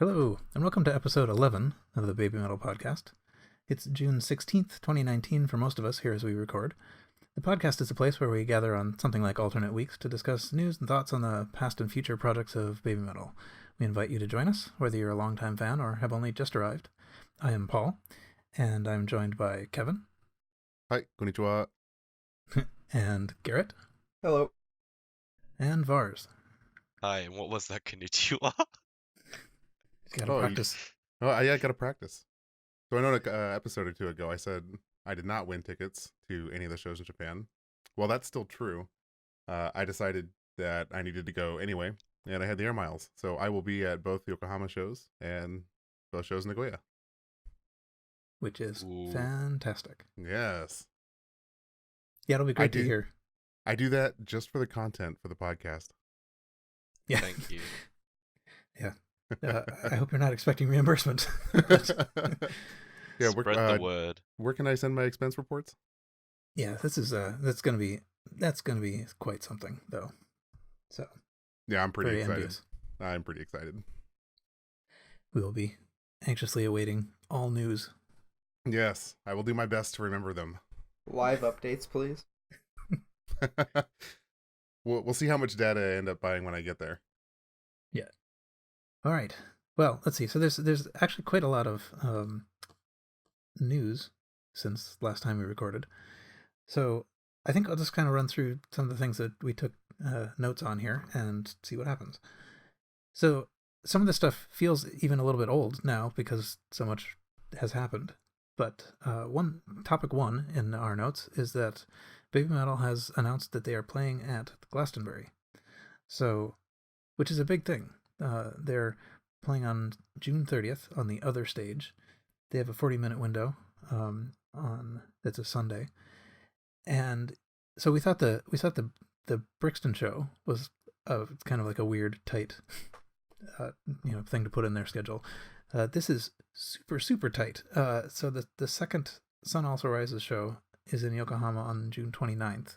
Hello, and welcome to episode 11 of the Baby Metal Podcast. It's June 16th, 2019 for most of us here as we record. The podcast is a place where we gather on something like alternate weeks to discuss news and thoughts on the past and future projects of Baby Metal. We invite you to join us, whether you're a longtime fan or have only just arrived. I am Paul, and I'm joined by Kevin. Hi, konnichiwa. And Garrett. Hello. And Vars. Hi, and what was that konnichiwa? Gotta practice. I gotta practice. So I know an episode or two ago I said I did not win tickets to any of the shows in Japan. Well, that's still true. I decided that I needed to go anyway, and I had the air miles. So I will be at both Yokohama shows and both shows in Nagoya. Which is Ooh. fantastic. Yes. Yeah, it'll be great to hear. I do that just for the content for the podcast. Yeah. Thank you. Yeah. I hope you're not expecting reimbursement. Yeah, Spread the word. Where can I send my expense reports? Yeah, that's gonna be quite something though. So Yeah, I'm pretty very excited. envious. I'm pretty excited. We will be anxiously awaiting all news. Yes, I will do my best to remember them. Live updates, please. We'll see how much data I end up buying when I get there. Yeah. All right. Well, let's see. So there's actually quite a lot of news since last time we recorded. So I think I'll just kind of run through some of the things that we took notes on here and see what happens. So some of this stuff feels even a little bit old now because so much has happened. But topic one in our notes is that Baby Metal has announced that they are playing at Glastonbury. So, which is a big thing. They're playing on June 30th on the other stage. They have a 40-minute window it's a Sunday. And so we thought the Brixton show was kind of like a weird, tight thing to put in their schedule. This is super, super tight. So the second Sun Also Rises show is in Yokohama on June 29th.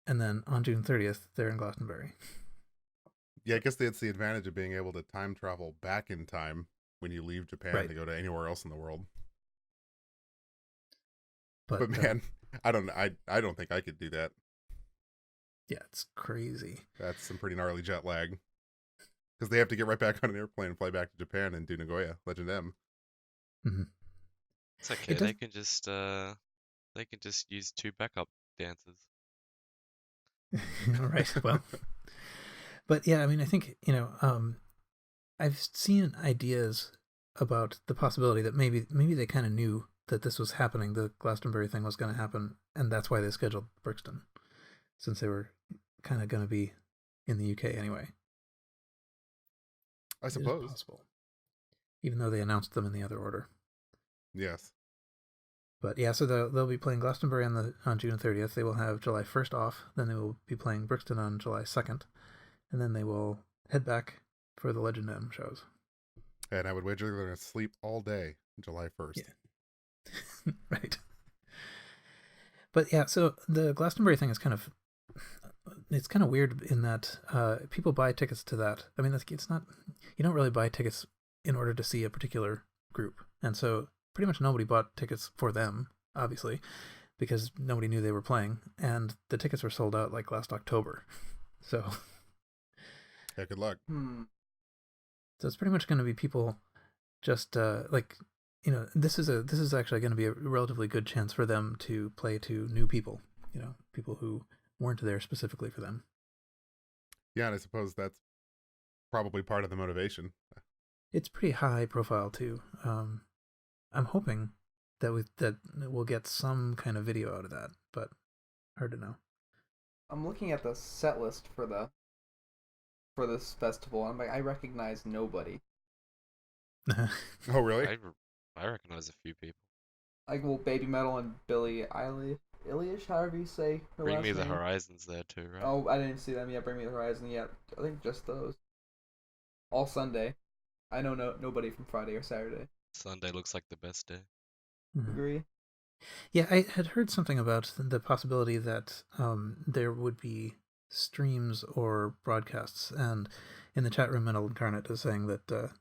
And then on June 30th, they're in Glastonbury. Yeah, I guess that's the advantage of being able to time travel back in time when you leave Japan to go to anywhere else in the world. But man, I don't think I could do that. Yeah, it's crazy. That's some pretty gnarly jet lag. Because they have to get right back on an airplane and fly back to Japan and do Nagoya Legend M. Mm-hmm. It's okay. They can just use two backup dancers. All right. Well, but yeah, I mean, I think I've seen ideas about the possibility that maybe they kind of knew that this was happening. The Glastonbury thing was going to happen, and that's why they scheduled Brixton, since they were kind of going to be in the UK anyway. I suppose. It is possible. Even though they announced them in the other order. Yes. But yeah, so they'll be playing Glastonbury on June 30th. They will have July 1st off. Then they will be playing Brixton on July 2nd. And then they will head back for the Legend M shows. And I would wager they're going to sleep all day July 1st. Yeah. Right. But yeah, so the Glastonbury thing is kind of weird in that people buy tickets to that. I mean, it's not, you don't really buy tickets in order to see a particular group. And so pretty much nobody bought tickets for them, obviously, because nobody knew they were playing. And the tickets were sold out like last October. So yeah, good luck. So it's pretty much going to be people just this is actually going to be a relatively good chance for them to play to new people, people who weren't there specifically for them. Yeah, and I suppose that's probably part of the motivation. It's pretty high profile too. I'm hoping that we'll get some kind of video out of that, but hard to know. I'm looking at the set list for this festival, and I recognize nobody. Oh, really? I recognize a few people. Baby Metal and Billie Eilish, however you say her Bring last Me the name. Horizon's there too, right? Oh, I didn't see them yet. Bring Me the Horizon yet. I think just those. All Sunday. I know nobody from Friday or Saturday. Sunday looks like the best day. Agree. Yeah, I had heard something about the possibility that there would be streams or broadcasts, and in the chat room, Metal Incarnate is saying that the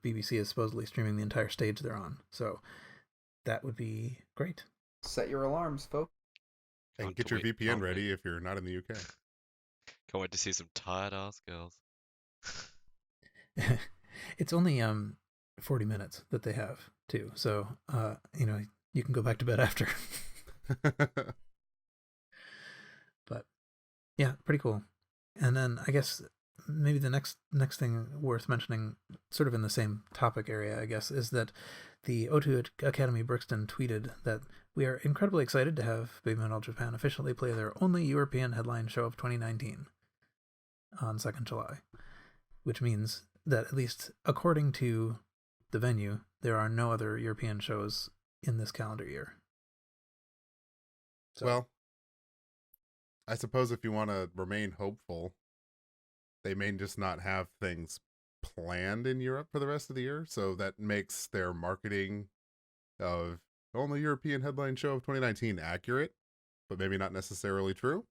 BBC is supposedly streaming the entire stage they're on. So that would be great. Set your alarms, folks. And Can't get your wait- VPN can't ready wait. if you're not in the UK. Can't wait to see some tired ass girls. It's only 40 minutes that they have too, so you can go back to bed after. But yeah, pretty cool. And then I guess maybe the next thing worth mentioning, sort of in the same topic area, I guess, is that the O2 Academy Brixton tweeted that we are incredibly excited to have BABYMETAL Japan officially play their only European headline show of 2019 on 2nd July, which means that, at least according to the venue, there are no other European shows in this calendar year. So, Well, I suppose if you want to remain hopeful, they may just not have things planned in Europe for the rest of the year, so that makes their marketing of only European headline show of 2019 accurate, but maybe not necessarily true.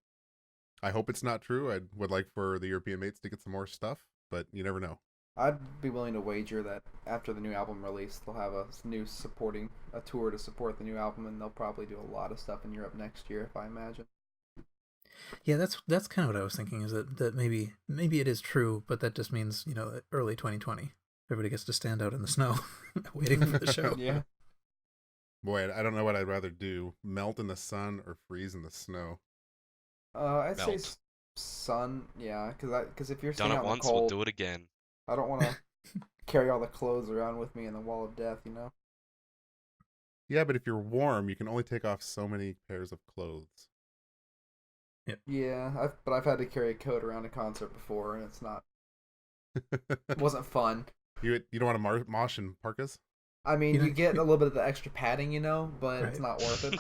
I hope it's not true. I would like for the European mates to get some more stuff, but you never know. I'd be willing to wager that after the new album release, they'll have a tour to support the new album, and they'll probably do a lot of stuff in Europe next year, if I imagine. yeah, that's kind of what I was thinking, is that maybe it is true, but that just means, early 2020. Everybody gets to stand out in the snow waiting for the show. Yeah. Boy, I don't know what I'd rather do: melt in the sun or freeze in the snow. I'd say Melt. sun, yeah, because if you're Done staying it out in the once, we'll cold, do it again. I don't want to carry all the clothes around with me in the wall of death, Yeah, but if you're warm, you can only take off so many pairs of clothes. Yeah, but I've had to carry a coat around a concert before, and it wasn't fun. You don't want to mosh in parkas? I mean, you get a little bit of the extra padding, but it's Right. not worth it.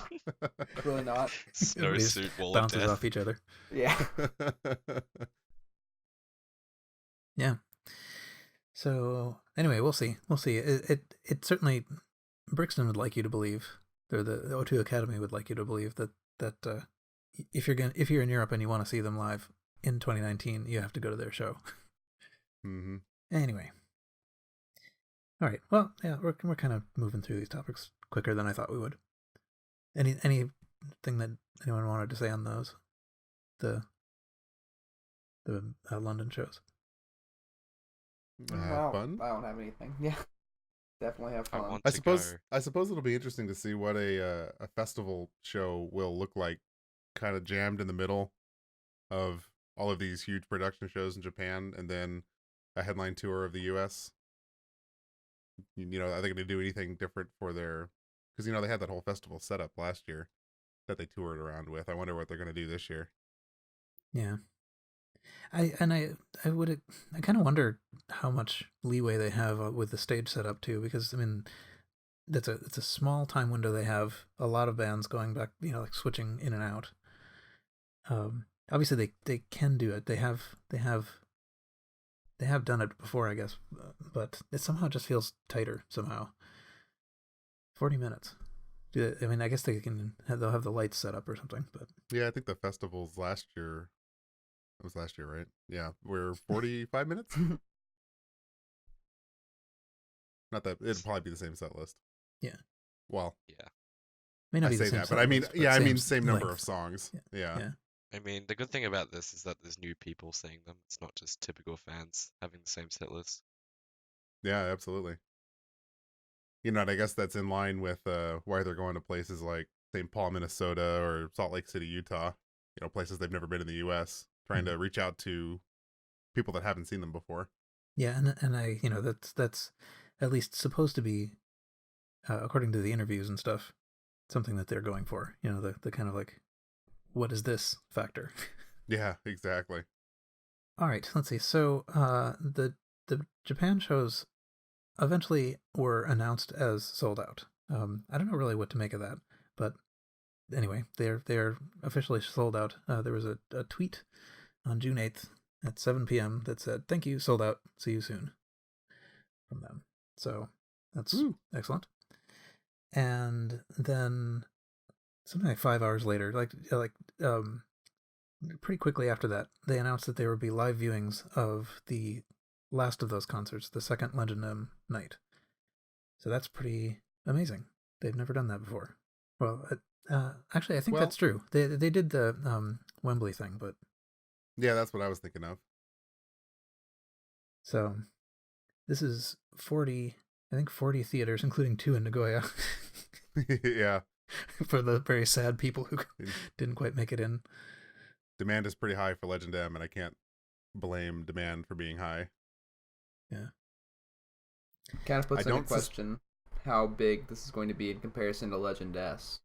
It's really not. Everybody just Snowsuit wall of bounces death. off each other. Yeah. Yeah. So anyway, we'll see. It certainly, Brixton would like you to believe, or the O2 Academy would like you to believe that if you're in Europe and you want to see them live in 2019, you have to go to their show. Mm-hmm. Anyway. All right. Well, yeah, we're kind of moving through these topics quicker than I thought we would. Anything that anyone wanted to say on those? The London shows. Fun. I don't have anything. Yeah. Definitely have I fun. want I to suppose go. I suppose it'll be interesting to see what a festival show will look like, kind of jammed in the middle of all of these huge production shows in Japan, and then a headline tour of the U.S. Are they going to do anything different for their? Because they had that whole festival set up last year that they toured around with. I wonder what they're going to do this year. Yeah. I kind of wonder how much leeway they have with the stage setup too, because I mean, it's a small time window they have. A lot of bands going back, like switching in and out. Obviously they can do it. They have done it before, I guess, but it somehow just feels tighter somehow. 40 minutes. I mean, I guess they'll have the lights set up or something, but Yeah, I think the festivals last year. It was last year, right? Yeah, we're 45 minutes. Not that it'd probably be the same set list. Yeah. Well, Yeah. may not I be the say same that, but I mean, set list, yeah, I mean, same number length. of songs. Yeah. Yeah. I mean, the good thing about this is that there's new people seeing them. It's not just typical fans having the same set list. Yeah, absolutely. And I guess that's in line with why they're going to places like St. Paul, Minnesota, or Salt Lake City, Utah. Places they've never been in the U.S., trying to reach out to people that haven't seen them before. Yeah, and I, that's at least supposed to be, according to the interviews and stuff, something that they're going for. The kind of like, what is this factor? Yeah, exactly. All right, let's see. So the Japan shows eventually were announced as sold out. I don't know really what to make of that, but anyway, they're officially sold out. There was a tweet on June 8th at 7 p.m. that said, "Thank you, sold out. See you soon," from them. So that's excellent. And then something like 5 hours later, pretty quickly after that, they announced that there would be live viewings of the last of those concerts, the second Legend M night. So that's pretty amazing. They've never done that before. Well, actually, I think that's true. They did the Wembley thing, but yeah, that's what I was thinking of. So this is 40 theaters, including 2 in Nagoya. Yeah. For the very sad people who didn't quite make it in. Demand is pretty high for Legend M, and I can't blame demand for being high. Yeah. Kind of puts into question how big this is going to be in comparison to Legend S.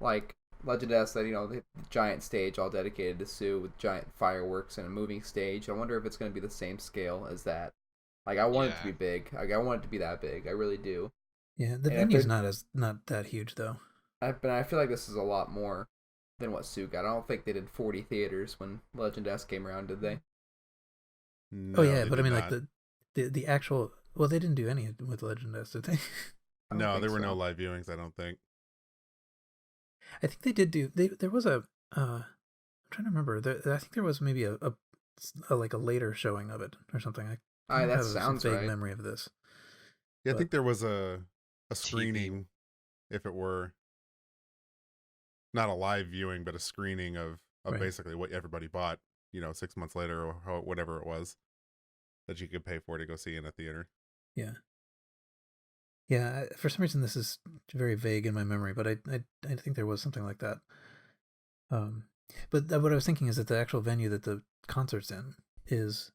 Like, Legend S, that, you know, the giant stage all dedicated to Sue with giant fireworks and a moving stage. I wonder if it's going to be the same scale as that. Like, I want it to be big. Like, I want it to be that big. I really do. Yeah, the venue's not that huge, though. But I feel like this is a lot more than what Sue got. I don't think they did 40 theaters when Legend S came around, did they? No, oh yeah, but I mean, not. like the actual. Well, they didn't do any with Legend S, did they? No, there were no live viewings. I don't think. I think they did do. There was a. I'm trying to remember. I think there was maybe a like a later showing of it or something. I that have sounds a vague right. memory of this. Yeah, I think there was a screening, if it were not a live viewing, but a screening of right. Basically what everybody bought, 6 months later or whatever it was that you could pay for to go see in a theater. Yeah. Yeah, for some reason this is very vague in my memory, but I think there was something like that. But what I was thinking is that the actual venue that the concert's in is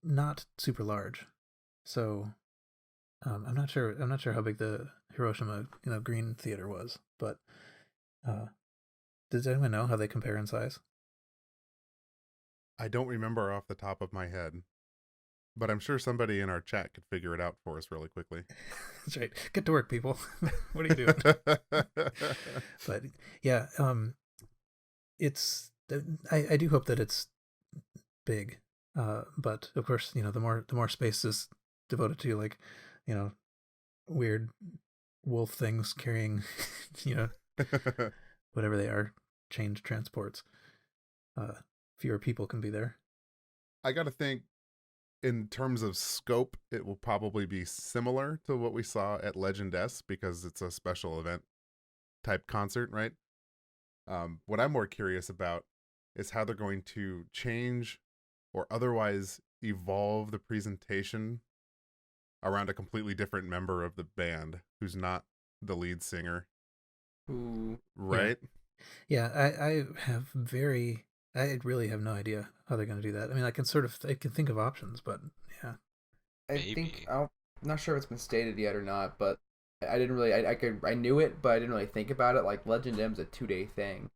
not super large, so I'm not sure how big the Hiroshima Green Theater was, but does anyone know how they compare in size? I don't remember off the top of my head, but I'm sure somebody in our chat could figure it out for us really quickly. That's right. Get to work, people. What are you doing? But yeah, it's I do hope that it's big, but of course, the more space is devoted to, like, weird wolf things carrying, whatever they are, chained transports. Fewer people can be there. I gotta think, in terms of scope, it will probably be similar to what we saw at Legend S because it's a special event type concert, right? What I'm more curious about is how they're going to change or otherwise evolve the presentation around a completely different member of the band who's not the lead singer. Ooh. Right? Yeah, I really have no idea how they're going to do that. I mean, I can think of options, but yeah. I'm not sure if it's been stated yet or not, but I didn't really, I knew it, but I didn't really think about it. Like, Legend M's a 2-day thing.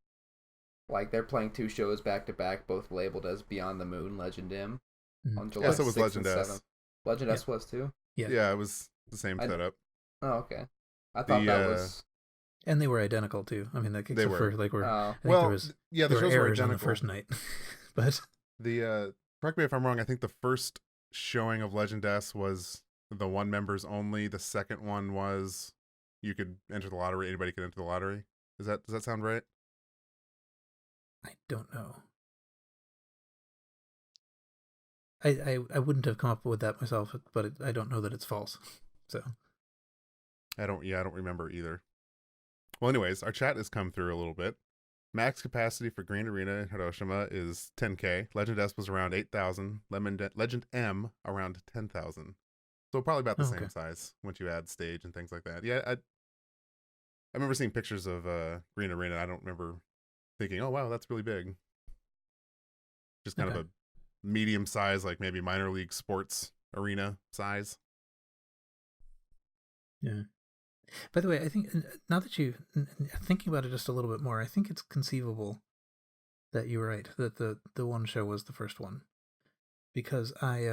Like, they're playing 2 shows back to back, both labeled as Beyond the Moon, Legend M, on July 6th. Yes, it was Legend S. Legend S was too? Yeah, it was the same setup. Oh, okay. I thought that was... And they were identical too. I mean, like, except for, like, I think the shows were identical on the first night. But correct me if I'm wrong, I think the first showing of Legend S was the one members only. The second one was you could enter the lottery. Anybody could enter the lottery. Does that sound right? I don't know. I wouldn't have come up with that myself, but I don't know that it's false. So I don't remember either. Well, anyways, our chat has come through a little bit. Max capacity for Green Arena in Hiroshima is 10K. Legend S was around 8,000. Legend M around 10,000. So probably about the same size once you add stage and things like that. Yeah, I remember seeing pictures of Green Arena. I don't remember thinking, oh, wow, that's really big. Just kind of a medium size, like maybe minor league sports arena size. Yeah. By the way, I think, now that you thinking about it just a little bit more, I think it's conceivable that you were right, that the one show was the first one, because I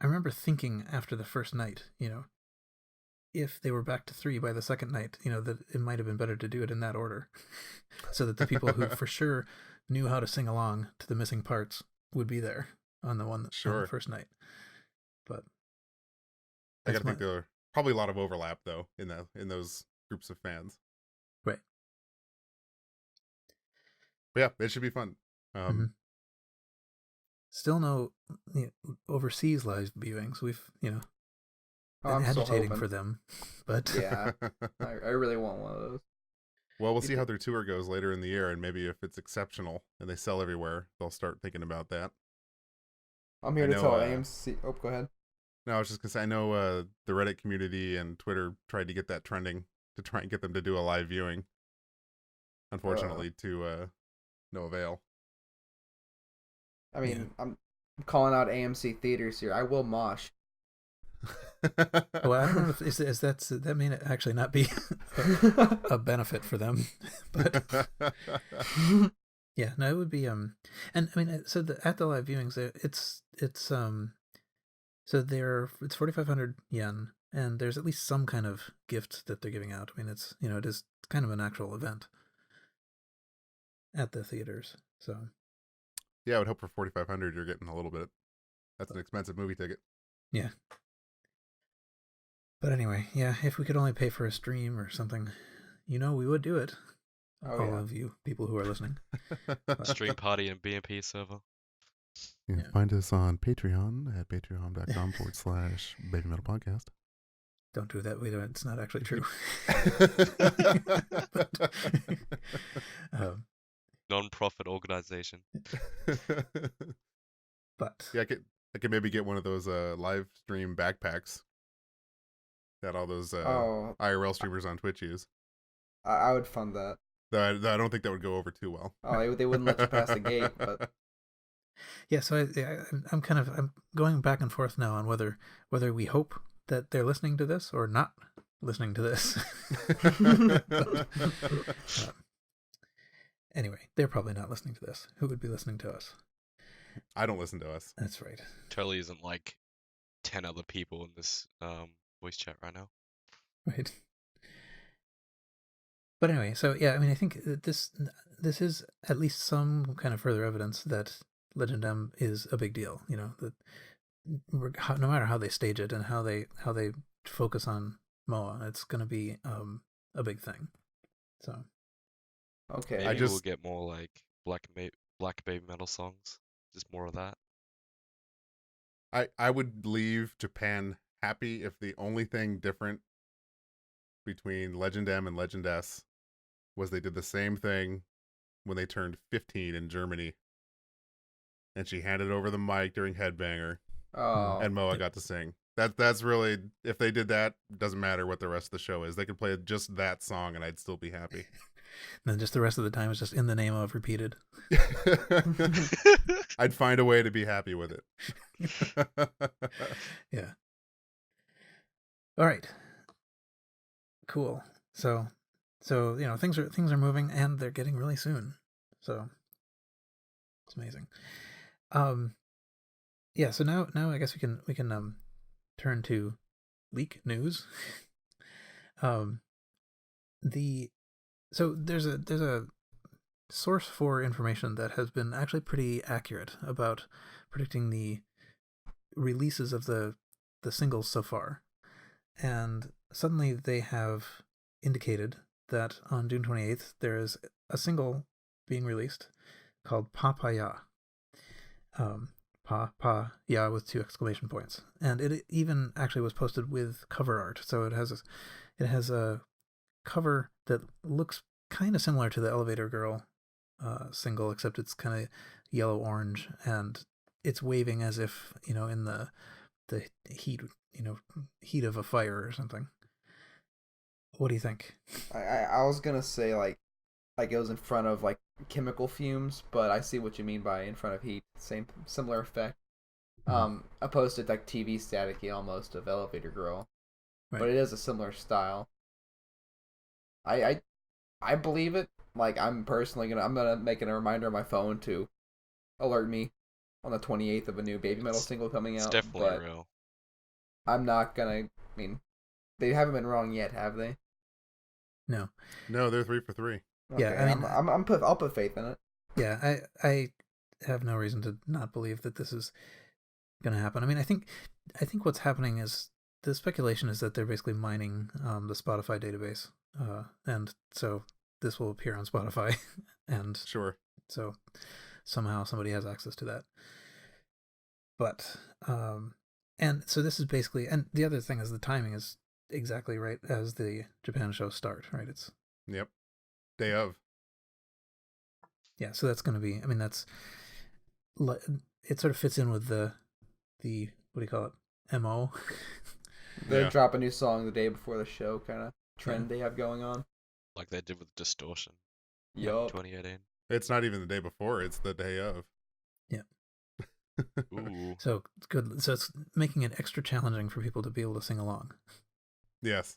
remember thinking after the first night, if they were back to 3 by the second night, that it might have been better to do it in that order, so that the people who for sure knew how to sing along to the missing parts would be there on the one on the first night. But I gotta think there are probably a lot of overlap though in those groups of fans. Right. But yeah, it should be fun. still no overseas live viewings. We've been I'm still agitating hoping. for them, but Yeah, I really want one of those. Well, we'll see how their tour goes later in the year, and maybe if it's exceptional and they sell everywhere, they'll start thinking about that. I'm here I to know, tell AMC. Oh, go ahead. No, I was just gonna say I know the Reddit community and Twitter tried to get that trending to try and get them to do a live viewing. Unfortunately, to no avail. I mean, I'm calling out AMC theaters here. I will mosh. well, I don't know if that may actually not be a benefit for them, but yeah, no, it would be and I mean, so at the live viewings, it's so it's 4,500 yen, and there's at least some kind of gift that they're giving out. I mean, it's it is kind of an actual event at the theaters. So yeah, I would hope for 4,500 you're getting a little bit. That's an expensive movie ticket. Yeah. But anyway, yeah, if we could only pay for a stream or something, we would do it. All of you people who are listening. Stream party and BMP server. Yeah, find us on Patreon at patreon.com/babymetalpodcast. Don't do that. It's not actually true. Non-profit organization. But yeah, I could maybe get one of those live stream backpacks that all those IRL streamers on Twitch use. I would fund that. Though I don't think that would go over too well. Oh, they wouldn't let you pass the gate, but yeah. So I'm going back and forth now on whether we hope that they're listening to this or not listening to this. Anyway, they're probably not listening to this. Who would be listening to us? I don't listen to us. That's right. Totally isn't like 10 other people in this voice chat right now. Right. But anyway, so yeah, I mean, I think that this is at least some kind of further evidence that Legend M is a big deal. That no matter how they stage it and how they focus on MOA, it's going to be a big thing. So okay, maybe we'll get more like black baby metal songs. Just more of that. I would leave Japan happy if the only thing different between Legend M and Legend S was they did the same thing when they turned 15 in Germany. And she handed over the mic during Headbanger. Oh. And MOA got to sing. That's really, if they did that, doesn't matter what the rest of the show is. They could play just that song and I'd still be happy. And then just the rest of the time is just in the name of repeated. I'd find a way to be happy with it. Yeah. All right. Cool. So things are moving and they're getting really soon. So it's amazing. Yeah, so now I guess we can turn to leak news. So there's a source for information that has been actually pretty accurate about predicting the releases of the singles so far. And suddenly they have indicated that on June 28th there is a single being released called Papaya. Papaya with 2 exclamation points. And it even actually was posted with cover art. So it has a cover that looks kind of similar to the Elevator Girl single, except it's kind of yellow orange and it's waving as if in the heat of a fire or something. What do you think? I was gonna say like it was in front of like chemical fumes, but I see what you mean by in front of heat. Similar effect. Opposed to like TV staticky almost of Elevator Girl, right. But it is a similar style. I believe it. Like I'm gonna make a reminder on my phone to alert me on the 28th of a new BABYMETAL single coming out. It's definitely real. I'm not gonna. I mean, they haven't been wrong yet, have they? No, they're 3 for 3. Okay, yeah, I mean, I'll put faith in it. Yeah, I have no reason to not believe that this is going to happen. I mean, I think what's happening is the speculation is that they're basically mining the Spotify database, and so this will appear on Spotify, and sure, so somehow somebody has access to that. but and so this is basically, and the other thing is the timing is exactly right as the Japan show start, right? It's Yep. Day of. yeah, so that's going to be, I mean, that's, it sort of fits in with the what do you call it, MO. They Yeah. drop a new song the day before the show, kind of trend they have going on. Like they did with Distortion in Yup. 2018. It's not even the day before, it's the day of. Yeah. Ooh. So it's good. So it's making it extra challenging for people to be able to sing along. Yes.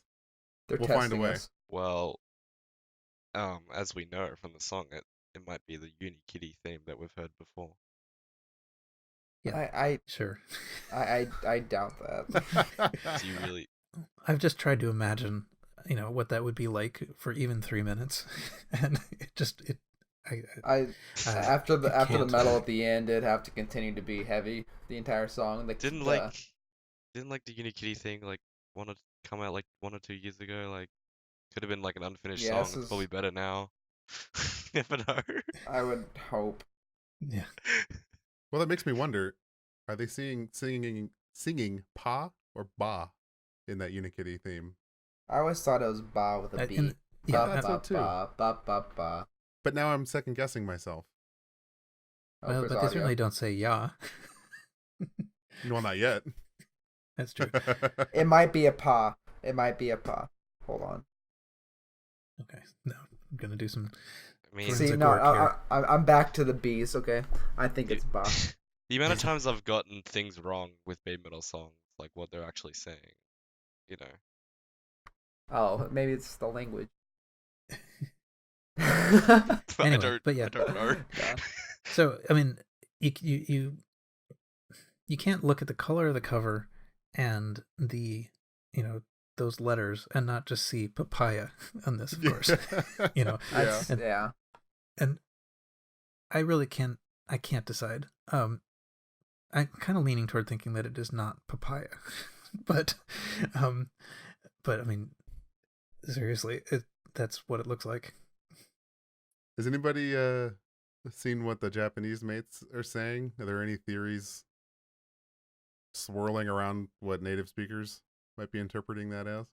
They're We'll testing find a way. us. Well, as we know from the song, it might be the Unikitty theme that we've heard before. Yeah, sure. I doubt that. Do you really? I've just tried to imagine, what that would be like for even 3 minutes, and After the can't. metal at the end, it'd have to continue to be heavy the entire song. Didn't like the Unikitty thing come out like 1 or 2 years ago? Like could have been like an unfinished song. It's probably better now. Never know. I would hope. Yeah. Well, that makes me wonder, are they singing pa or ba in that Unikitty theme? I always thought it was ba with a B. Yeah, that's so too. Ba. But now I'm second guessing myself. Well, but they certainly don't say ya. Well, not yet. That's true. It might be a pa. Hold on. Okay, no, I'm gonna do some. I mean, See, no, I'm back to the B's. Okay, I think it's ba. The amount of times I've gotten things wrong with BABYMETAL songs, like what they're actually saying, Oh, maybe it's the language. Anyway, but yeah. I don't know. So I mean, you can't look at the color of the cover and the those letters and not just see papaya on this, of course. Yeah. And I really can't decide. I'm kind of leaning toward thinking that it is not papaya, but I mean, seriously, that's what it looks like. Has anybody seen what the Japanese mates are saying? Are there any theories swirling around what native speakers might be interpreting that as?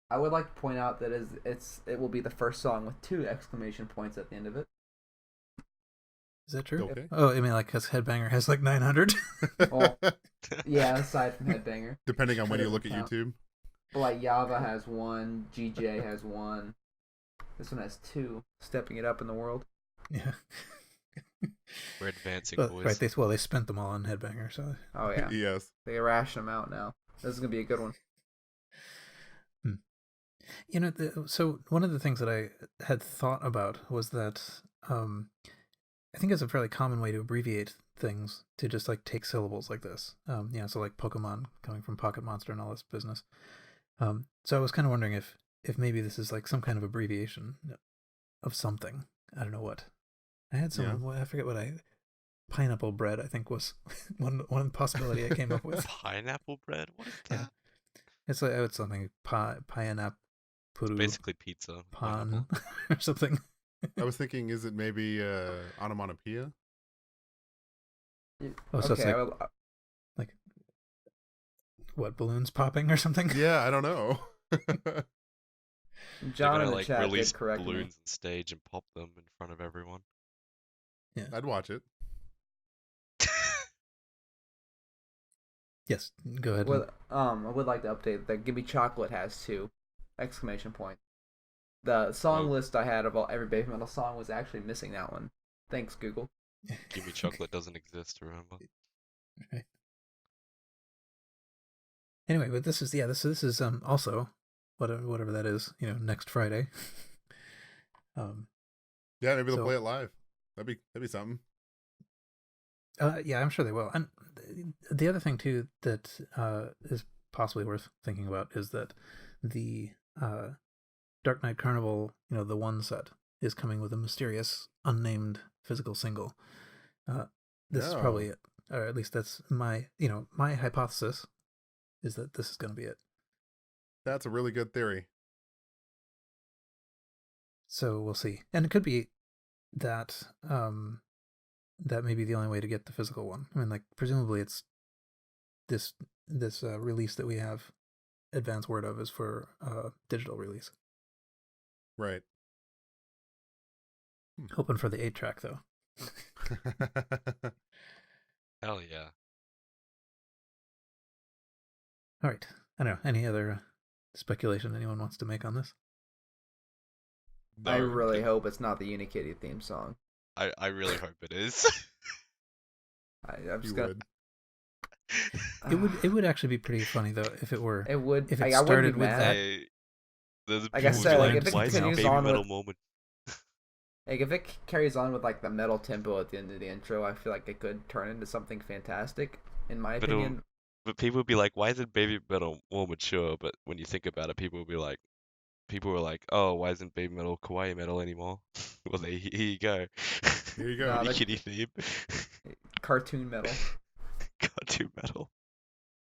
I would like to point out that it will be the first song with 2 exclamation points at the end of it. Is that true? Okay. Oh, I mean, like, because Headbanger has like 900. Oh, yeah, aside from Headbanger. Depending on when you look at YouTube. But like Yava has 1, GJ has 1. This one has 2, stepping it up in the world. Yeah. We're advancing, well, boys. Right, they spent them all on Headbanger, so. Oh yeah. Yes. They ration them out now. This is gonna be a good one. So one of the things that I had thought about was that I think it's a fairly common way to abbreviate things to just like take syllables like this. So like Pokemon coming from Pocket Monster and all this business. So I was kind of wondering if maybe this is like some kind of abbreviation of something. I don't know what. I had some. I forget what pineapple bread, I think, was one possibility I came up with. Pineapple bread? What is that? Yeah. It's something pineapple. Basically pizza. Pan or something. I was thinking, is it maybe onomatopoeia? Oh, so okay, it's like what, balloons popping or something? Yeah, I don't know. John in They're gonna the chat did release correct me. balloons on stage and pop them in front of everyone. Yeah, I'd watch it. Yes, go ahead. Well, I would like to update that Gimme Chocolate has 2 exclamation points. The song list I had of every BABYMETAL song was actually missing that one. Thanks, Google. Gimme Chocolate doesn't exist, remember? Right. Anyway, but this is also whatever that is, next Friday. Yeah, maybe they'll play it live. That'd be something. Yeah, I'm sure they will. And the other thing too that is possibly worth thinking about is that the Dark Knight Carnival, the 1 set is coming with a mysterious, unnamed physical single. This is probably it, or at least that's my hypothesis, is that this is going to be it. That's a really good theory. So we'll see, and it could be that that may be the only way to get the physical one. I mean, like, presumably it's this release that we have advance word of is for digital release. Right. Hoping for the 8-track though. Hell yeah. All right. I don't know. Any other speculation anyone wants to make on this? No, I really hope it's not the Unikitty theme song. I really hope it is. I'm just You gonna. would. It would actually be pretty funny though if it were. It would. If it I wouldn't be started with mad. that. There's Like I people said, be like, if it why is it continues baby on metal with- moment? Like if it carries on with like the metal tempo at the end of the intro, I feel like it could turn into something fantastic. In my But opinion, But people would be like, why isn't baby metal more mature? But when you think about it, people were like, oh, why isn't baby metal kawaii metal anymore? Well, here you go. Here you go. Nah, Kitty theme. cartoon metal. Cartoon metal.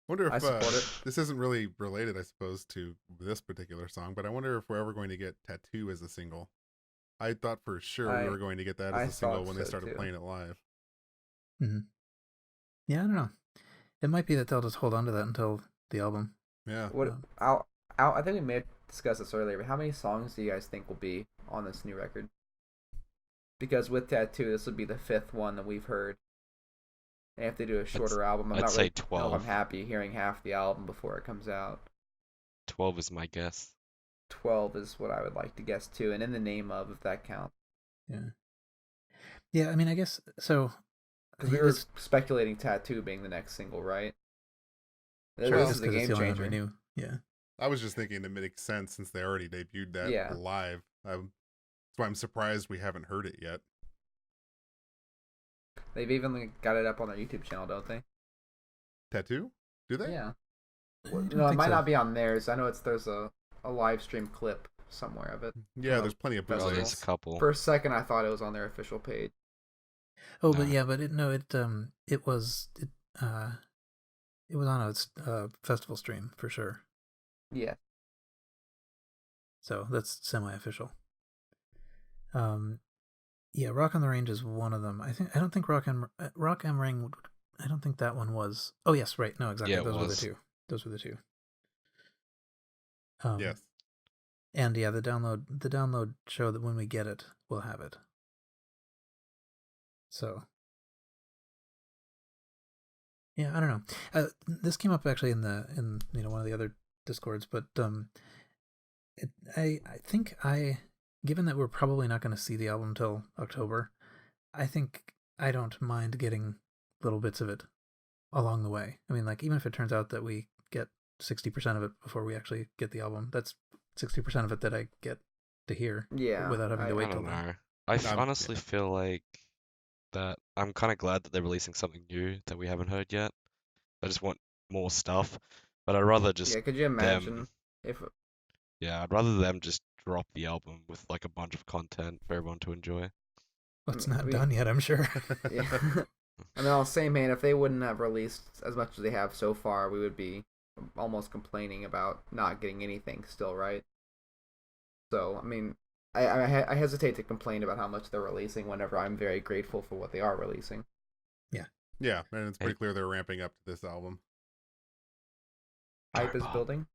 Wonder if I support it. this isn't really related, I suppose, to this particular song, but I wonder if we're ever going to get Tattoo as a single. I thought for sure we were going to get that as a single when they started playing it live. Mm-hmm. Yeah, I don't know. It might be that they'll just hold on to that until the album. Yeah. I think we may have discussed this earlier, but how many songs do you guys think will be on this new record? Because with Tattoo, this would be the 5th one that we've heard. And if they do a shorter album, I'd say 12. I'm happy hearing half the album before it comes out. 12 is my guess. 12 is what I would like to guess too, and in the name of, if that counts. Yeah, I mean, I guess so. Because we were speculating Tattoo being the next single, right? Sure, This is a game changer. New. Yeah. I was just thinking it makes sense since they already debuted that live. That's why I'm surprised we haven't heard it yet. They've even got it up on their YouTube channel, don't they? Tattoo? Do they? Yeah. No, it might not be on theirs. I know there's a live stream clip somewhere of it. Yeah, there's plenty of Festival. There's bootlegs. a couple. For a second, I thought it was on their official page. Oh, but yeah, but it was on a festival stream for sure. Yeah. So that's semi-official. Yeah, Rock on the Range is one of them. I don't think Rock am Ring. I don't think that one was. Oh yes, right. No, exactly. Yeah, Those were the two. Yes. And yeah, the download show that when we get it, we'll have it. So. Yeah, I don't know. This came up actually in one of the other Discords, but I think given that we're probably not going to see the album till October, I think I don't mind getting little bits of it along the way. I mean, like, even if it turns out that we get 60% of it before we actually get the album, that's 60% of it that I get to hear without having to wait till then. I honestly feel like that I'm kind of glad that they're releasing something new that we haven't heard yet. I just want more stuff, but I'd rather just could you imagine if I'd rather them just drop the album with like a bunch of content for everyone to enjoy. Well, it's not done yet, I'm sure. Yeah. I mean, on the same hand, if they wouldn't have released as much as they have so far, we would be almost complaining about not getting anything still, right? So, I mean, I hesitate to complain about how much they're releasing whenever I'm very grateful for what they are releasing. Yeah. Yeah, and it's pretty clear they're ramping up to this album. Hype is building.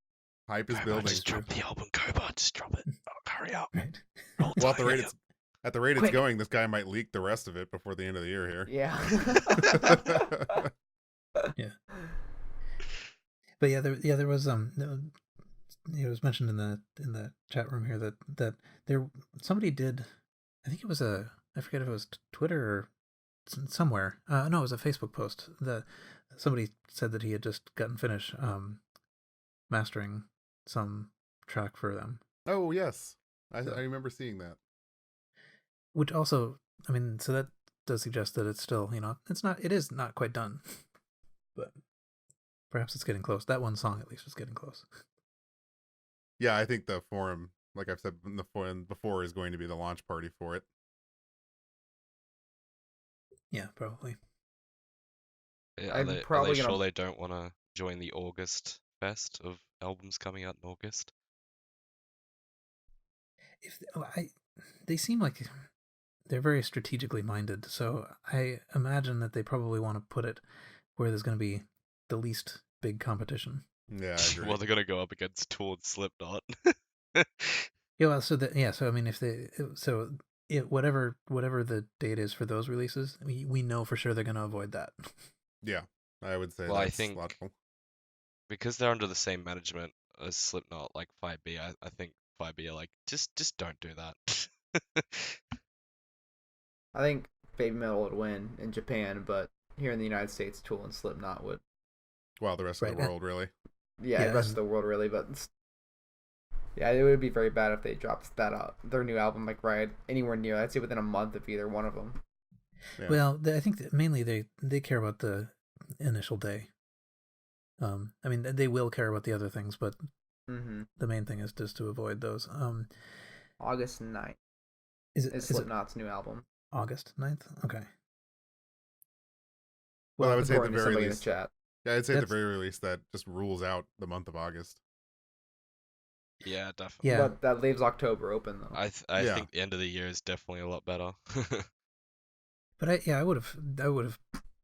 Hype is building. Just drop the album, Koba. Just drop it. Oh, hurry up. Right. Well, at the rate it's going, this guy might leak the rest of it before the end of the year here. Yeah. Yeah. But there was it was mentioned in the chat room here that there somebody did, I think it was I forget if it was Twitter or somewhere. No, it was a Facebook post that somebody said that he had just gotten finished mastering some track for them. Oh yes, I remember seeing that. Which also, I mean, so that does suggest that it's still, it is not quite done, but perhaps it's getting close. That one song at least is getting close. Yeah, I think the forum, like I've said before, is going to be the launch party for it. Yeah, probably. Are they sure they don't want to join the August fest of albums coming out in August? They seem like they're very strategically minded. So I imagine that they probably want to put it where there's going to be the least big competition. Yeah, I agree. Well, they're gonna go up against Tool and Slipknot. Yeah, well, so I mean, whatever the date is for those releases, we know for sure they're going to avoid that. Yeah, I would say Well, I that's think logical. because they're under the same management as Slipknot, like 5B, I think 5B are like, just don't do that. I think Baby Metal would win in Japan, but here in the United States, Tool and Slipknot would. Well, the rest of the world, really. Yeah, the rest of the world, really, but yeah, it would be very bad if they dropped that out, their new album, like right anywhere near, I'd say within a month of either one of them. Yeah. Well, I think that mainly they care about the initial day. I mean, they will care about the other things, but the main thing is just to avoid those. August 9th is Slipknot's new album. August 9th? Okay. Well, I would say at the very least. Yeah, I'd say at the very least that just rules out the month of August. Yeah, definitely. Yeah. But that leaves October open, though. I think the end of the year is definitely a lot better. But I would have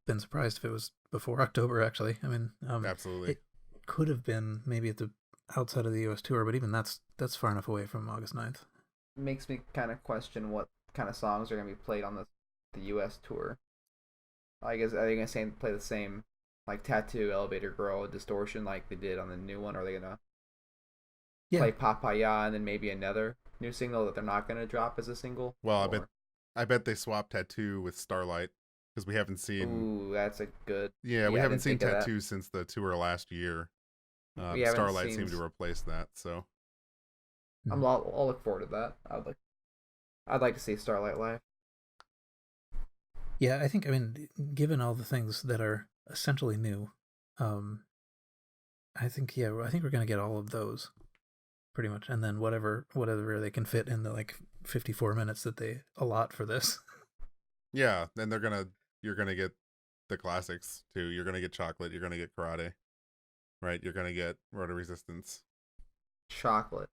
been surprised if it was before October, actually. I mean, absolutely. It could have been maybe at the outside of the US tour, but even that's far enough away from August 9th. It makes me kind of question what kind of songs are going to be played on the US tour. I guess, are they going to play the same, like Tattoo, Elevator Girl, Distortion like they did on the new one, or are they going to play Papaya and then maybe another new single that they're not going to drop as a single? Well, I bet they swapped Tattoo with Starlight, because we haven't seen. Ooh, that's a good. Yeah, we haven't seen Tattoo since the tour last year. Starlight seemed to replace that, so. I'll look forward to that. I'd like to see Starlight live. Yeah, I mean, given all the things that are essentially new, I think we're gonna get all of those, pretty much, and then whatever they can fit in the like 54 minutes that they allot for this. Yeah, then you're gonna get the classics too. You're gonna get Chocolate. You're gonna get Karate, right? You're gonna get Road to Resistance. Chocolate.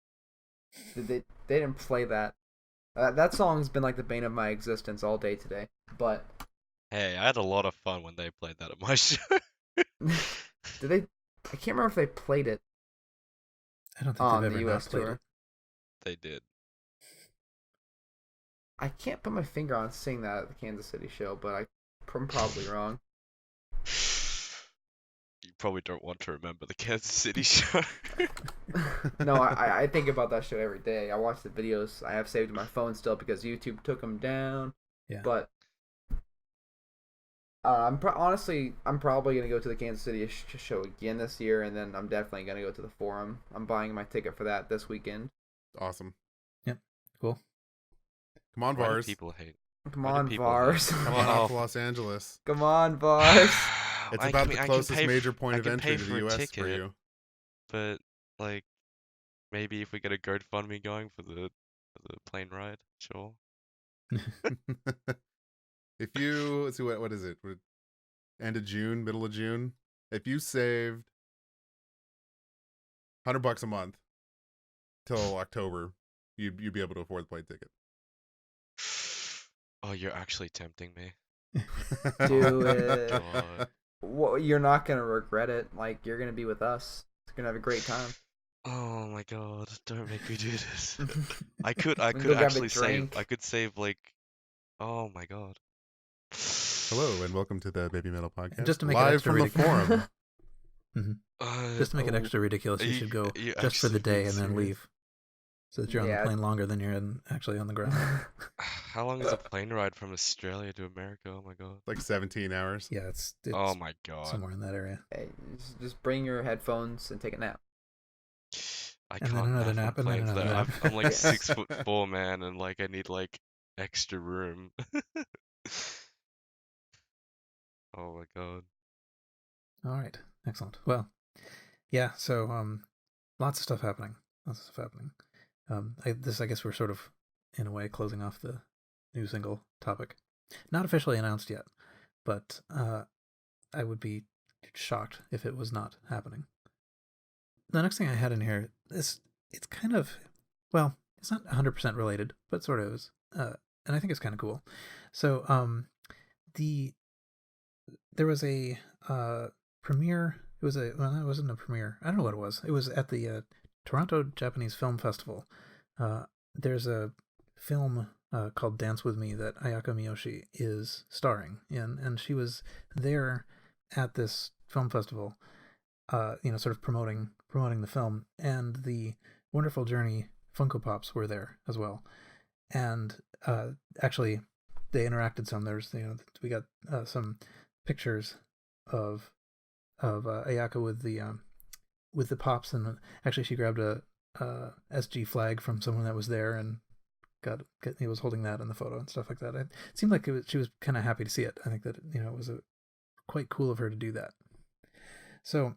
They didn't play that. That song's been like the bane of my existence all day today. But hey, I had a lot of fun when they played that at my show. Did they? I can't remember if they played it. I don't think they've ever the US tour. They did. I can't put my finger on seeing that at the Kansas City show, but I'm probably wrong. You probably don't want to remember the Kansas City show. No, I think about that show every day. I watch the videos I have saved on my phone still because YouTube took them down. Yeah. But I'm probably gonna go to the Kansas City show again this year, and then I'm definitely gonna go to the Forum. I'm buying my ticket for that this weekend. Awesome. Yep. Cool. Come on, Vars. People hate. Come on, Vars. Come on off Los Angeles. Come on, Vars. It's about the closest major point of entry to the US for you. But like, maybe if we get a GoFundMe going for the plane ride, sure. If you let's see what is it? End of June, middle of June. If you saved $100 a month till October, you'd be able to afford the plane ticket. Oh, you're actually tempting me. Do it. Well, you're not gonna regret it. Like, you're gonna be with us. You're gonna have a great time. Oh my god! Don't make me do this. I could actually save. I could save like. Oh my god. Hello and welcome to the Baby Metal Podcast. Just to make live it extra from the Forum. Just to make it extra ridiculous, you should go just for the day and then leave, so that you're on the plane longer than you're actually on the ground. How long is a plane ride from Australia to America? Oh my god. Like 17 hours. Yeah, it's oh my god. Somewhere in that area. Hey, just bring your headphones and take a nap. I can't nap on planes though. I'm like 6'4", man, and like I need like extra room. Oh my god. All right, excellent. Well, yeah. So, lots of stuff happening. I guess we're sort of, in a way, closing off the new single topic. Not officially announced yet, but I would be shocked if it was not happening. The next thing I had in here is it's kind of, well, it's not 100% related, but sort of is. and I think it's kind of cool. So there was a premiere. It wasn't a premiere. I don't know what it was. It was at the Toronto Japanese Film Festival. There's a film called Dance With Me that Ayaka Miyoshi is starring in, and she was there at this film festival, sort of promoting the film, and the Wonderful Journey Funko Pops were there as well, and actually they interacted some. We got some pictures of Ayaka with the pops, and actually she grabbed a SG flag from someone that was there and he was holding that in the photo and stuff like that. It seemed like she was kind of happy to see it. I think that it was quite cool of her to do that. So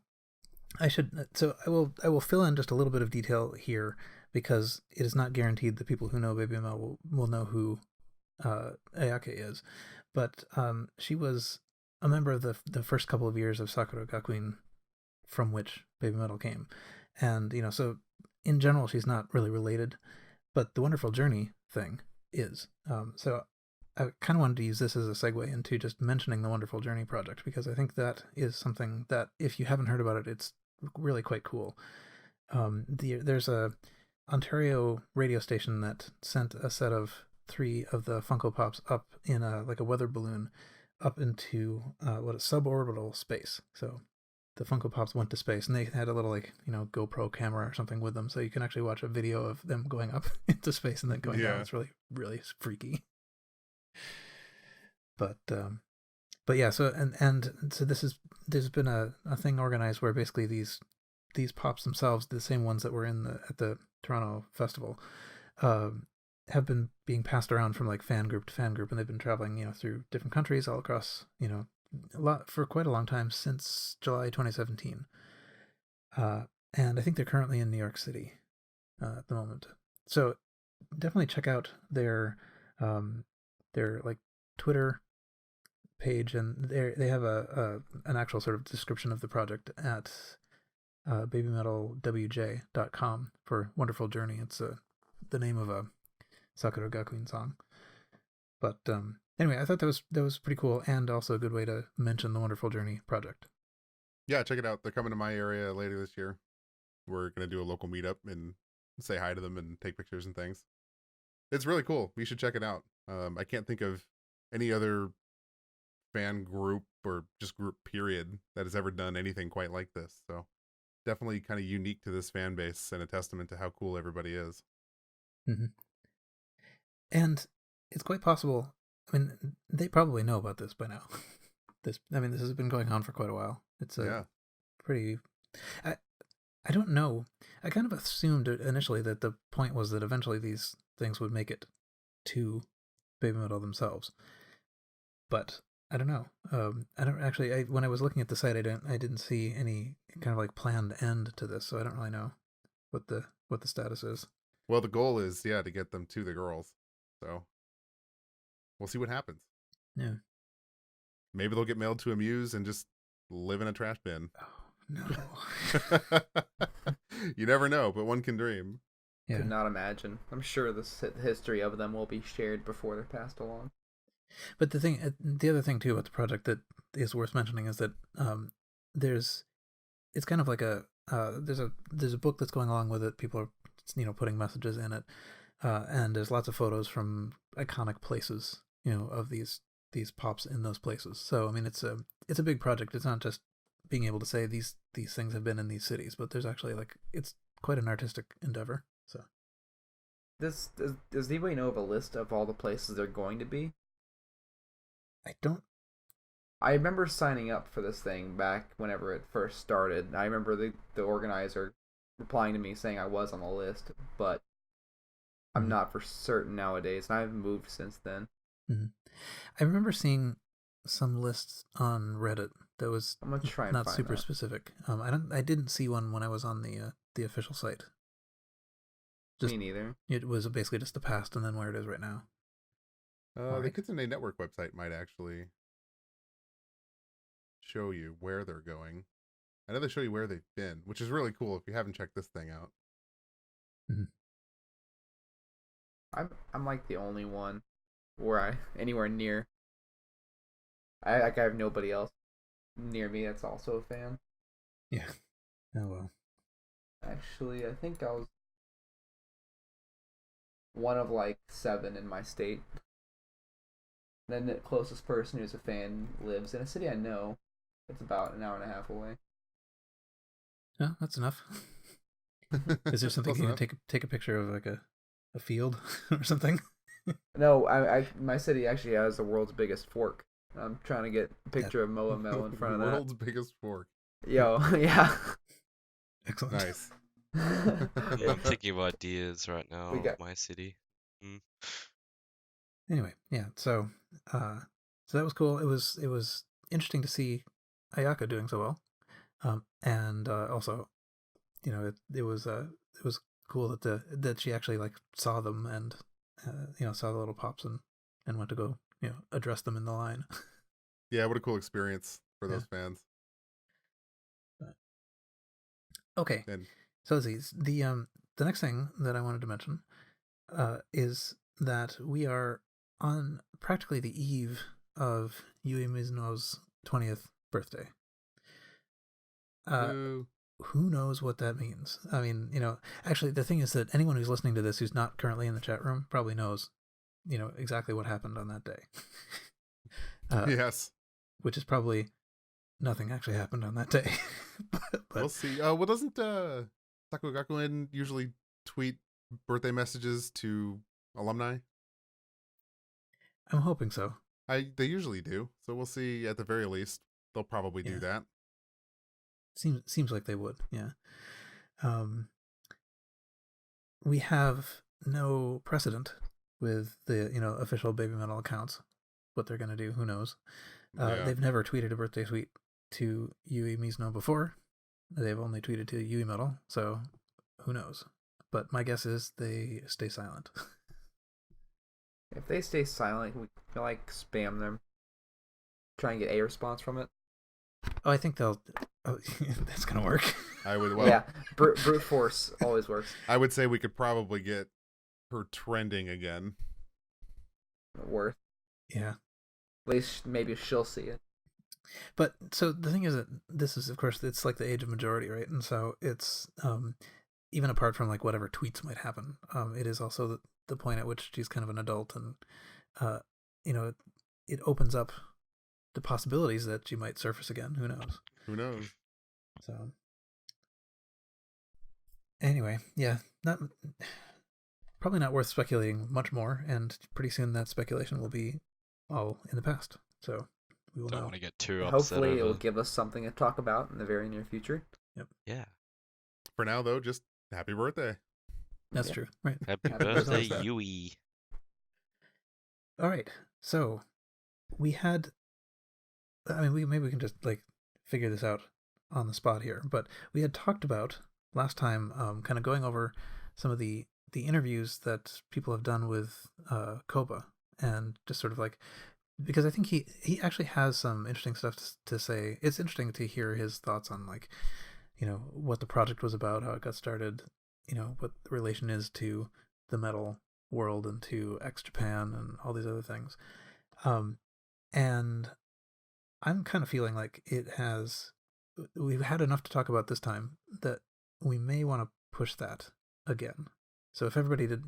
I will fill in just a little bit of detail here, because it is not guaranteed that people who know BABYMETAL will know who Ayaka is, but she was a member of the first couple of years of Sakura Gakuin, from which BABYMETAL came, and so in general she's not really related, but the Wonderful Journey thing is. So I kind of wanted to use this as a segue into just mentioning the Wonderful Journey project, because I think that is something that, if you haven't heard about it, it's really quite cool. There's a Ontario radio station that sent a set of 3 of the Funko Pops up in a weather balloon up into suborbital space. So the Funko Pops went to space, and they had a little GoPro camera or something with them, so you can actually watch a video of them going up into space and then going down. It's really, really freaky. But yeah, so so there's been a thing organized where basically these pops themselves, the same ones that were at the Toronto festival, have been being passed around from fan group to fan group, and they've been traveling through different countries all across a lot for quite a long time, since July 2017. And I think they're currently in New York City at the moment. So definitely check out their Twitter page, and they have an actual sort of description of the project at babymetalwj.com for Wonderful Journey. It's the name of a Sakura Gakuin song. But anyway, I thought that was pretty cool, and also a good way to mention the Wonderful Journey project. Yeah, check it out. They're coming to my area later this year. We're going to do a local meetup and say hi to them and take pictures and things. It's really cool. You should check it out. I can't think of any other fan group or just group period that has ever done anything quite like this. So definitely kind of unique to this fan base, and a testament to how cool everybody is. Mm-hmm. And it's quite possible, I mean, they probably know about this by now. This has been going on for quite a while. It's pretty... I don't know. I kind of assumed initially that the point was that eventually these things would make it to BABYMETAL themselves. But I don't know. I don't actually. When I was looking at the site, I didn't see any kind of planned end to this, so I don't really know what the status is. Well, the goal is to get them to the girls. So we'll see what happens. Yeah. Maybe they'll get mailed to Amuse and just live in a trash bin. Oh, no. You never know, but one can dream. Yeah. Could not imagine. I'm sure the history of them will be shared before they're passed along. But the other thing too about the project that is worth mentioning is that it's kind of like there's a book that's going along with it. People are putting messages in it, and there's lots of photos from iconic places of these pops in those places. So I mean it's a big project. It's not just being able to say these things have been in these cities, but there's actually it's quite an artistic endeavor. So does anybody know of a list of all the places they're going to be? I don't. I remember signing up for this thing back whenever it first started. I remember the organizer replying to me saying I was on the list, but I'm not for certain nowadays, and I've moved since then. Mm-hmm. I remember seeing some lists on Reddit that was I'm gonna try and not find super that. specific. I didn't see one when I was on the official site. Me neither. It was basically just the past and then where it is right now. The Kitsune Network website might actually show you where they're going. I know they show you where they've been, which is really cool if you haven't checked this thing out. Mm-hmm. I'm like the only one anywhere near. I have nobody else near me that's also a fan. Yeah. Oh well. Actually, I think I was one of like 7 in my state. Then the closest person who's a fan lives in a city I know. It's about an hour and a half away. Yeah, that's enough. Is there something Close you enough. can take a picture of, like a field or something? No, my city actually has the world's biggest fork. I'm trying to get a picture of Moa Mel in front of that. World's biggest fork. Yo, yeah. Excellent. Nice. I'm thinking of ideas right now We got- of my city. Anyway, yeah. So that was cool. It was interesting to see Ayaka doing so well, and also, it was cool that she actually like saw them and saw the little pops and went to go address them in the line. Yeah, what a cool experience for those fans. Okay, And so Aziz, the next thing that I wanted to mention is that we are on practically the eve of Yui Mizuno's 20th birthday. woo. Who knows what that means? I mean, actually, the thing is that anyone who's listening to this who's not currently in the chat room probably knows, exactly what happened on that day. Yes. Which is probably nothing actually happened on that day. but We'll see. Well, doesn't Sakugakuen usually tweet birthday messages to alumni? I'm hoping so. They usually do. So we'll see. At the very least, they'll probably do that. Seems like they would. Yeah. We have no precedent with the official Baby Metal accounts. What they're gonna do, who knows? They've never tweeted a birthday tweet to Yui Mizuno before. They've only tweeted to Yui Metal, so who knows? But my guess is they stay silent. If they stay silent, we can like spam them. Try and get a response from it. Oh, I think they'll. Oh, that's gonna work. I would. Yeah, brute force always works. I would say we could probably get her trending again. Worth. Yeah. At least maybe she'll see it. But so the thing is that this is, of course, it's like the age of majority, right? And so it's even apart from like whatever tweets might happen, it is also the point at which she's kind of an adult, and it opens up the possibilities that she might surface again. Who knows? Who knows? So anyway, yeah, probably not worth speculating much more, and pretty soon that speculation will be all in the past. So we will Don't know. want to get too upset. Hopefully, it will give us something to talk about in the very near future. Yep. Yeah. For now, though, just happy birthday. That's true, right? Happy Happy birthday, birthday. Yui. All right, so we had. I mean, maybe we can just like figure this out on the spot here, but we had talked about last time, kind of going over some of the interviews that people have done with Koba, and just sort of like, because I think he actually has some interesting stuff to say. It's interesting to hear his thoughts on like, what the project was about, how it got started, what the relation is to the metal world and to X Japan and all these other things. And I'm kind of feeling like we've had enough to talk about this time that we may want to push that again. So if everybody did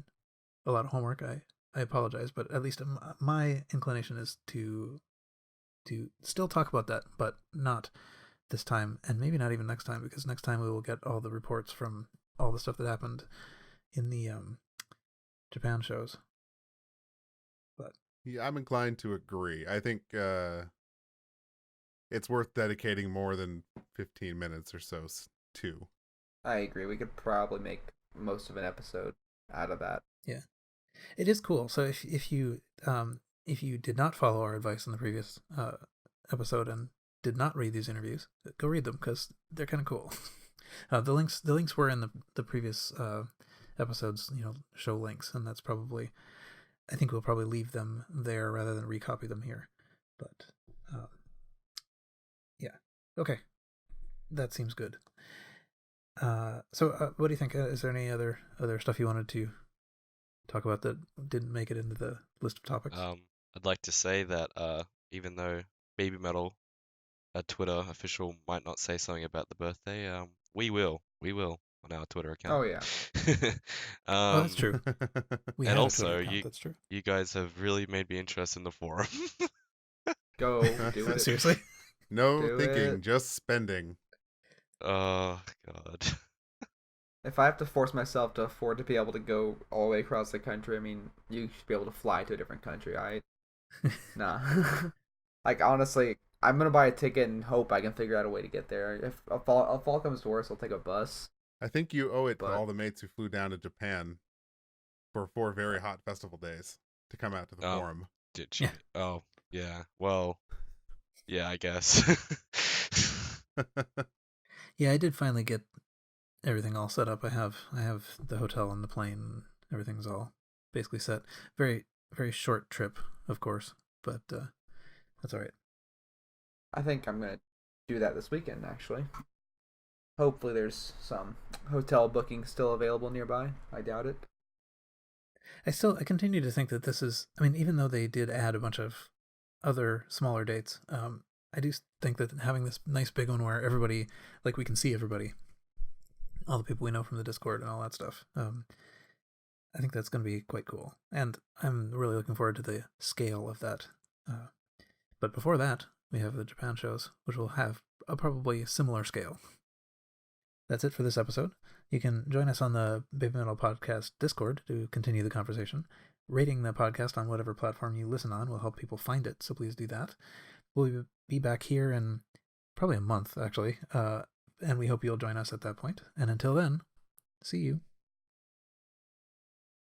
a lot of homework, I apologize, but at least my inclination is to still talk about that, but not this time, and maybe not even next time, because next time we will get all the reports from all the stuff that happened in the Japan shows. But Yeah, I'm inclined to agree. I think it's worth dedicating more than 15 minutes or so to. I agree. We could probably make most of an episode out of that. Yeah, it is cool. So if you did not follow our advice in the previous episode and did not read these interviews, go read them because they're kind of cool. The links were in the previous episodes, show links, and that's probably, I think we'll probably leave them there rather than recopy them here. But yeah, okay, that seems good. So what do you think? Is there any other stuff you wanted to talk about that didn't make it into the list of topics? I'd like to say that even though Baby Metal, a Twitter official, might not say something about the birthday, we will on our Twitter account. Oh yeah. Oh, that's true. We And have a also, Twitter account. That's true. you guys have really made me interested in the forum. Go do it. Seriously? No Do thinking, it. just spending. Oh God. If I have to force myself to afford to be able to go all the way across the country, I mean, you should be able to fly to a different country, alright? Nah. Like, honestly, I'm gonna buy a ticket and hope I can figure out a way to get there. If a fall comes to worse, I'll take a bus. I think you owe it to But- all the mates who flew down to Japan for 4 very hot festival days to come out to the Oh. forum. Did she? Yeah. Oh, yeah. Well, yeah, I guess. Yeah, I did finally get everything all set up. I have the hotel and the plane. Everything's all basically set. Very, very short trip, of course, but that's all right. I think I'm gonna do that this weekend, actually. Hopefully there's some hotel bookings still available nearby. I doubt it. I continue to think that this is, I mean, even though they did add a bunch of other smaller dates, I do think that having this nice big one where everybody, like, we can see everybody, all the people we know from the Discord and all that stuff, I think that's going to be quite cool. And I'm really looking forward to the scale of that. But before that, we have the Japan shows, which will have a probably similar scale. That's it for this episode. You can join us on the Baby Metal Podcast Discord to continue the conversation. Rating the podcast on whatever platform you listen on will help people find it, so please do that. We'll be back here in probably a month, actually, and we hope you'll join us at that point. And until then, see you.